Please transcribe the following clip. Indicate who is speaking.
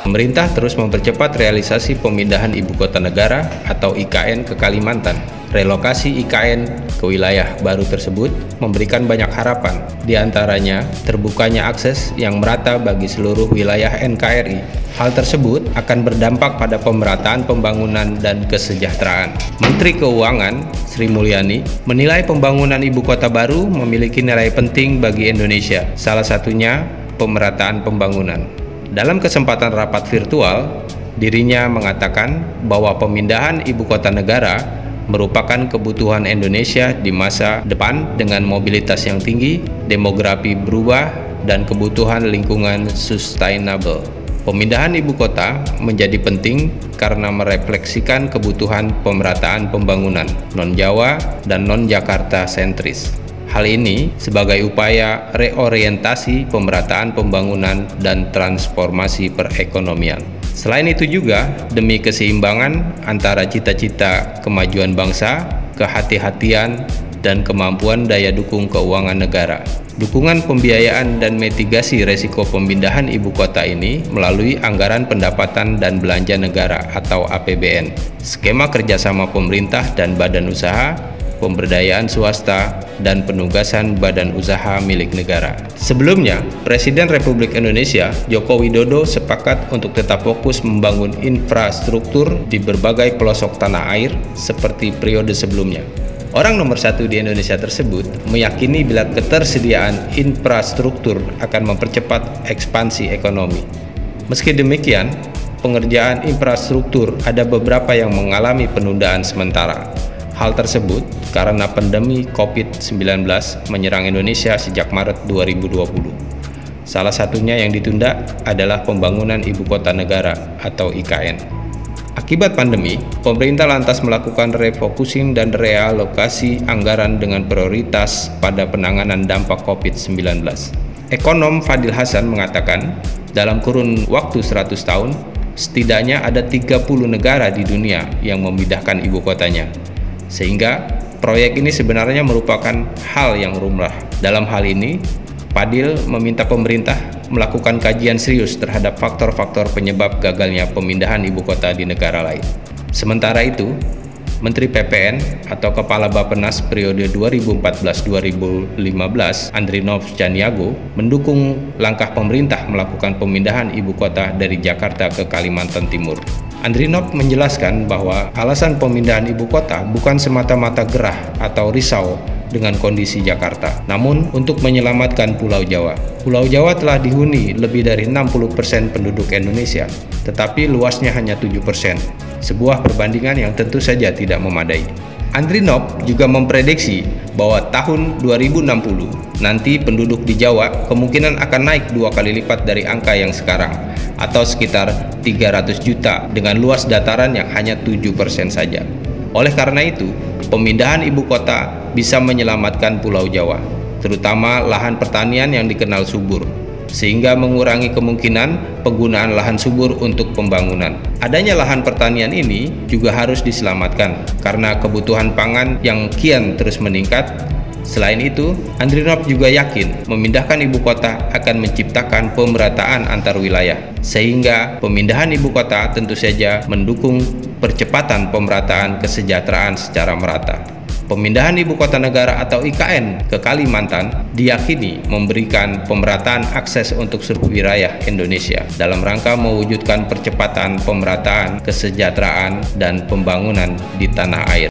Speaker 1: Pemerintah terus mempercepat realisasi pemindahan ibu kota negara atau IKN ke Kalimantan. Relokasi IKN ke wilayah baru tersebut memberikan banyak harapan, di antaranya terbukanya akses yang merata bagi seluruh wilayah NKRI. Hal tersebut akan berdampak pada pemerataan pembangunan dan kesejahteraan. Menteri Keuangan Sri Mulyani menilai pembangunan ibu kota baru memiliki nilai penting bagi Indonesia, salah satunya pemerataan pembangunan. Dalam kesempatan rapat virtual, dirinya mengatakan bahwa pemindahan ibu kota negara merupakan kebutuhan Indonesia di masa depan dengan mobilitas yang tinggi, demografi berubah, dan kebutuhan lingkungan sustainable. Pemindahan ibu kota menjadi penting karena merefleksikan kebutuhan pemerataan pembangunan non-Jawa dan non-Jakarta sentris. Hal ini sebagai upaya reorientasi pemerataan pembangunan dan transformasi perekonomian. Selain itu juga demi keseimbangan antara cita-cita kemajuan bangsa, kehati-hatian, dan kemampuan daya dukung keuangan negara. Dukungan pembiayaan dan mitigasi resiko pemindahan ibu kota ini melalui anggaran pendapatan dan belanja negara atau APBN, skema kerjasama pemerintah dan badan usaha, pemberdayaan swasta, dan penugasan badan usaha milik negara. Sebelumnya, Presiden Republik Indonesia Joko Widodo sepakat untuk tetap fokus membangun infrastruktur di berbagai pelosok tanah air seperti periode sebelumnya. Orang nomor satu di Indonesia tersebut meyakini bila ketersediaan infrastruktur akan mempercepat ekspansi ekonomi. Meski demikian, pengerjaan infrastruktur ada beberapa yang mengalami penundaan sementara. Hal tersebut karena pandemi COVID-19 menyerang Indonesia sejak Maret 2020. Salah satunya yang ditunda adalah pembangunan ibu kota negara atau IKN. Akibat pandemi, pemerintah lantas melakukan refocusing dan realokasi anggaran dengan prioritas pada penanganan dampak COVID-19. Ekonom Fadil Hasan mengatakan, dalam kurun waktu 100 tahun, setidaknya ada 30 negara di dunia yang memindahkan ibu kotanya. Sehingga proyek ini sebenarnya merupakan hal yang lumrah. Dalam hal ini, Fadil meminta pemerintah melakukan kajian serius terhadap faktor-faktor penyebab gagalnya pemindahan ibu kota di negara lain. Sementara itu, Menteri PPN atau Kepala Bappenas periode 2014-2015, Andrinov Caniago, mendukung langkah pemerintah melakukan pemindahan ibu kota dari Jakarta ke Kalimantan Timur. Andrinov menjelaskan bahwa alasan pemindahan ibu kota bukan semata-mata gerah atau risau dengan kondisi Jakarta, namun untuk menyelamatkan Pulau Jawa. Pulau Jawa telah dihuni lebih dari 60% penduduk Indonesia, tetapi luasnya hanya 7%, sebuah perbandingan yang tentu saja tidak memadai. Andrinov juga memprediksi bahwa tahun 2060 nanti penduduk di Jawa kemungkinan akan naik 2 kali lipat dari angka yang sekarang, atau sekitar 300 juta dengan luas dataran yang hanya 7% saja. Oleh karena itu, pemindahan ibu kota bisa menyelamatkan Pulau Jawa, terutama lahan pertanian yang dikenal subur, sehingga mengurangi kemungkinan penggunaan lahan subur untuk pembangunan. Adanya lahan pertanian ini juga harus diselamatkan karena kebutuhan pangan yang kian terus meningkat. Selain itu, Andrinov juga yakin memindahkan ibu kota akan menciptakan pemerataan antar wilayah, sehingga pemindahan ibu kota tentu saja mendukung percepatan pemerataan kesejahteraan secara merata. Pemindahan ibu kota negara atau IKN ke Kalimantan diyakini memberikan pemerataan akses untuk seluruh wilayah Indonesia dalam rangka mewujudkan percepatan pemerataan kesejahteraan dan pembangunan di tanah air.